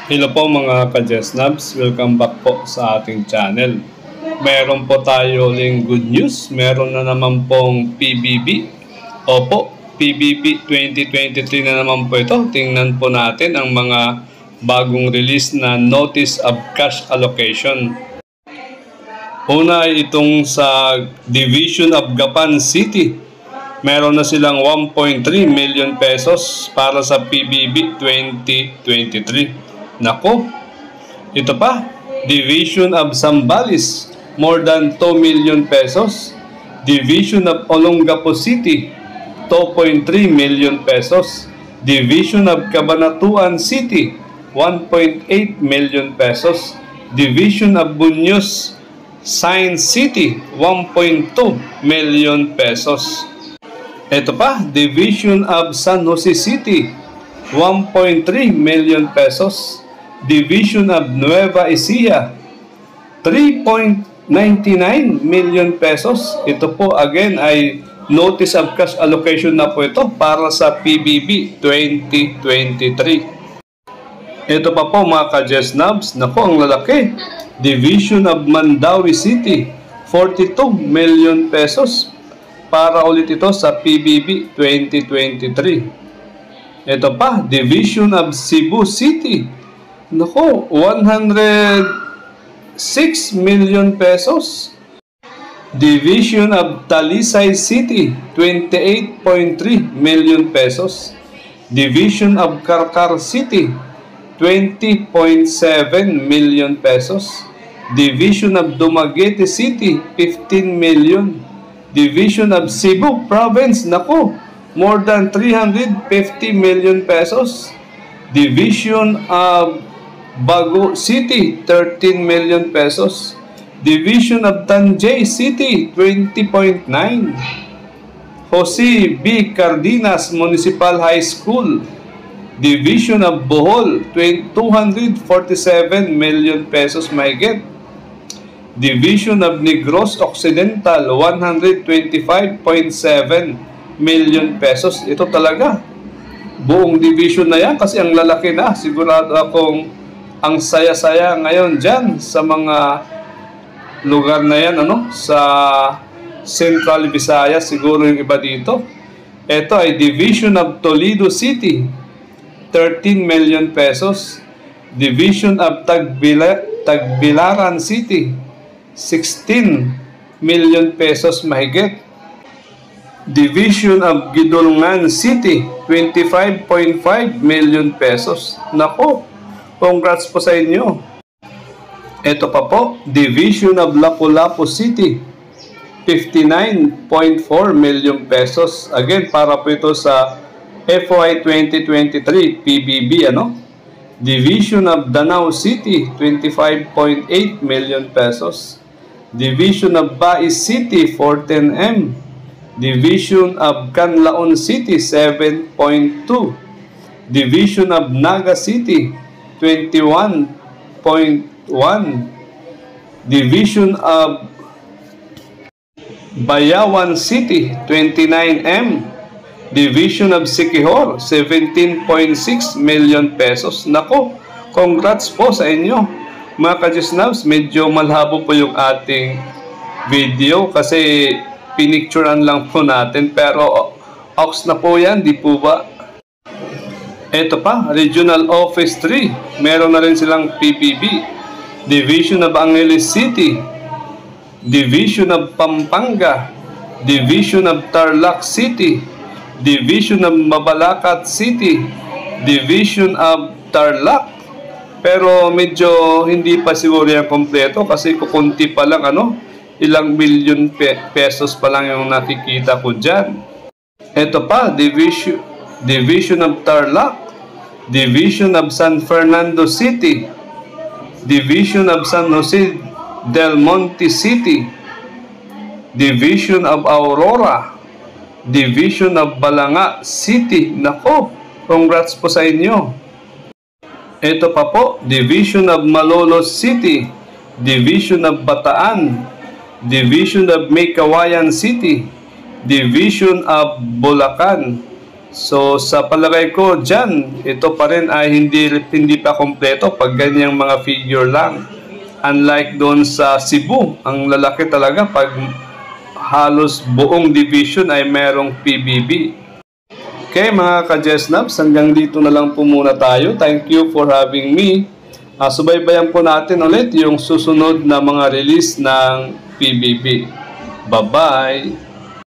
Hello po mga ka-Jesnabs, welcome back po sa ating channel. Meron po tayo uling good news, meron na naman pong PBB. Opo, PBB 2023 na naman po ito. Tingnan po natin ang mga bagong release na Notice of Cash Allocation. Una ay itong sa Division of Gapan City. Meron na silang 1.3 million pesos para sa PBB 2023. Nako, ito pa, Division of Zambales, more than 2 million pesos. Division of Olongapo City, 2.3 million pesos. Division of Cabanatuan City, 1.8 million pesos. Division of Buños Science City, 1.2 million pesos. Ito pa, Division of San Jose City, 1.3 million pesos. Division of Nueva Ecija, 3.99 million pesos. Ito po again ay Notice of Cash Allocation na po ito para sa PBB 2023. Ito pa po mga ka-Jesnabs, nako ang lalaki. Division of Mandawi City, 42 million pesos para ulit ito sa PBB 2023. Ito pa, Division of Cebu City, nako, 106 million pesos. Division of Talisay City, 28.3 million pesos. Division of Carcar City, 20.7 million pesos. Division of Dumaguete City, 15 million. Division of Cebu Province, nako, more than 350 million pesos. Division of Bago City, 13 million pesos. Division of Tanjay City, 20.9. Jose B. Cardenas Municipal High School. Division of Bohol, 247 million pesos mahigit. Division of Negros Occidental, 125.7 million pesos. Ito talaga, buong division na yan kasi ang lalaki na. Sigurado akong ang saya-saya ngayon dyan sa mga lugar na yan, sa Central Visayas, siguro yung iba dito. Ito ay Division of Toledo City, 13 million pesos. Division of Tagbilaran City, 16 million pesos mahigit. Division of Gidulngan City, 25.5 million pesos. Nako, congrats po sa inyo. Ito pa po, Division of Lapu-Lapu City, 59.4 million pesos. Again, para po ito sa FY 2023 PBB, Division of Danao City, 25.8 million pesos. Division of Bais City, 14M. Division of Canlaon City, 7.2. Division of Naga City, 21.1. Division of Bayawan City, 29M. Division of Siquijor, 17.6 million pesos. Nako, congrats po sa inyo. Mga ka-Jesnabs, medyo malhabo po yung ating video kasi pinicturean lang po natin, pero aux na po yan, di po ba? Ito pa, Regional Office 3, meron na rin silang PBB. Division of Angeles City, Division of Pampanga, Division of Tarlac City, Division of Mabalacat City, Division of Tarlac. Pero medyo hindi pa siguro yan kompleto kasi kukunti pa lang, ilang milyon pesos pa lang yung nakikita ko dyan. Ito pa, Division of Tarlac, Division of San Fernando City, Division of San Jose del Monte City, Division of Aurora, Division of Balanga City. Nako, congrats po sa inyo. Ito pa po, Division of Malolos City, Division of Bataan, Division of Maykawayan City, Division of Bulacan, So sa palagay ko dyan, ito pa rin ay hindi pa kompleto pag ganyang mga figure lang. Unlike doon sa Cebu, ang lalaki talaga pag halos buong division ay merong PBB. Okay mga ka-Jesnabs, hanggang dito na lang po muna tayo. Thank you for having me. Subaybayan po natin ulit yung susunod na mga release ng PBB. Bye-bye!